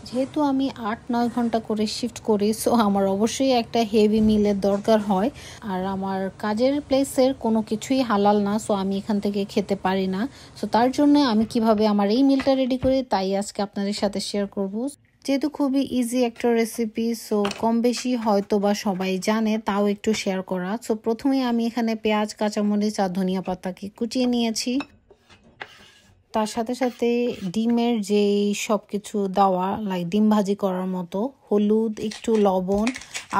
যেহেতু আমি ৮-৯ ঘন্টা করে শিফট করি, সো আমার অবশ্যই একটা হেভি মিলের দরকার হয়। আর আমার কাজের প্লেসের কোনো কিছুই হালাল না, সো আমি এখান থেকে খেতে পারি না। সো তার জন্য আমি কিভাবে আমার এই মিলটা রেডি করি তাই আজকে আপনাদের সাথে শেয়ার করব। যেহেতু খুবই ইজি একটা রেসিপি, সো কম বেশি হয়তো বা সবাই জানে, তাও একটু শেয়ার করা। সো প্রথমেই আমি এখানে পেঁয়াজ, কাঁচামরিচ আর ধনিয়া পাতাকে কুচিয়ে নিয়েছি। তার সাথে সাথে ডিমের যেই সব কিছু দেওয়া, লাইক ডিম ভাজি করার মতো, হলুদ, একটু লবণ,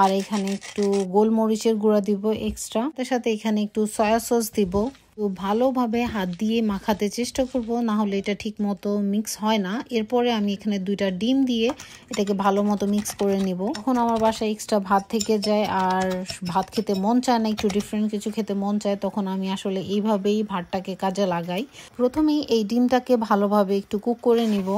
আর এখানে একটু গোলমরিচের গুঁড়া দিব এক্সট্রা। তার সাথে এখানে একটু সয়া সস দিব। তো ভালোভাবে হাত দিয়ে মাখাতে চেষ্টা করব, না হলে এটা ঠিক মতো মিক্স হয় না। এরপরে আমি এখানে 2টা ডিম দিয়ে এটাকে ভালো মতো মিক্স করে নিব। এখন আমার বাসায় এক্সট্রা ভাত থেকে যায়, আর ভাত খেতে মন চায় না, একটু ডিফারেন্ট কিছু খেতে মন চায়, তখন আমি আসলে এইভাবেই ভাতটাকে কাজে লাগাই। প্রথমেই এই ডিমটাকে ভালোভাবে একটু কুক করে নিব,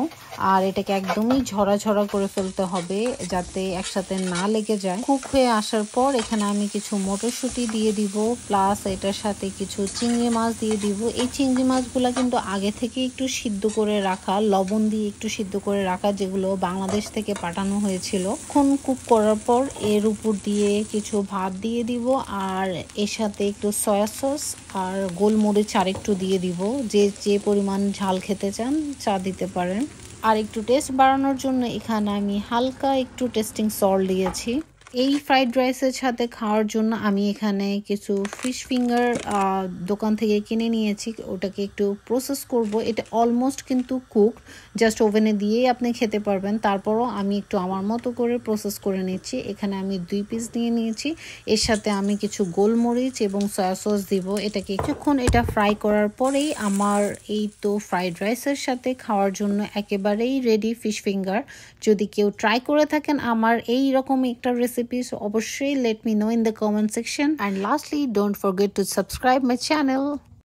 আর এটাকে একদমই ঝরা ঝরা করে ফেলতে হবে যাতে একসাথে না লেগে যায়। কুক হয়ে আসার পর এখানে আমি কিছু মটরশুঁটি দিয়ে দিব, প্লাস এটার সাথে কিছু চিংড়ি মাছ দিয়ে দিব। এই চিংড়ি মাছগুলো কিন্তু আগে থেকে একটু সিদ্ধ করে রাখা, লবণ দিয়ে একটু সিদ্ধ করে রাখা, যেগুলো বাংলাদেশ থেকে পাঠানো হয়েছিল। এখন কুক করার পর এর উপর দিয়ে কিছু ভাত দিয়ে দিব, আর এর সাথে একটু সয়া সস আর গোলমরিচ আর একটু দিয়ে দিব। যে পরিমাণ ঝাল খেতে চান চা দিতে পারেন। আর একটু টেস্ট বাড়ানোর জন্য এখানে আমি হালকা একটু টেস্টিং সল্ট দিয়েছি। এই ফ্রাইড রাইসের সাথে খাওয়ার জন্য আমি এখানে কিছু ফিশ ফিঙ্গার দোকান থেকে কিনে নিয়েছি। ওটাকে একটু প্রসেস করব। এটা অলমোস্ট কিন্তু কুক, জাস্ট ওভেনে দিয়েই আপনি খেতে পারবেন। তারপরও আমি একটু আমার মতো করে প্রসেস করে নিচ্ছি। এখানে আমি 2 পিস নিয়ে নিয়েছি। এর সাথে আমি কিছু গোলমরিচ এবং সয়া সস দিব। এটাকে কিছুক্ষণ এটা ফ্রাই করার পরেই আমার এই তো ফ্রাইড রাইসের সাথে খাওয়ার জন্য একেবারেই রেডি ফিশ ফিঙ্গার। যদি কেউ ট্রাই করে থাকেন আমার এই রকম একটা recipe, so obviously let me know in the comment section, and lastly don't forget to subscribe my channel.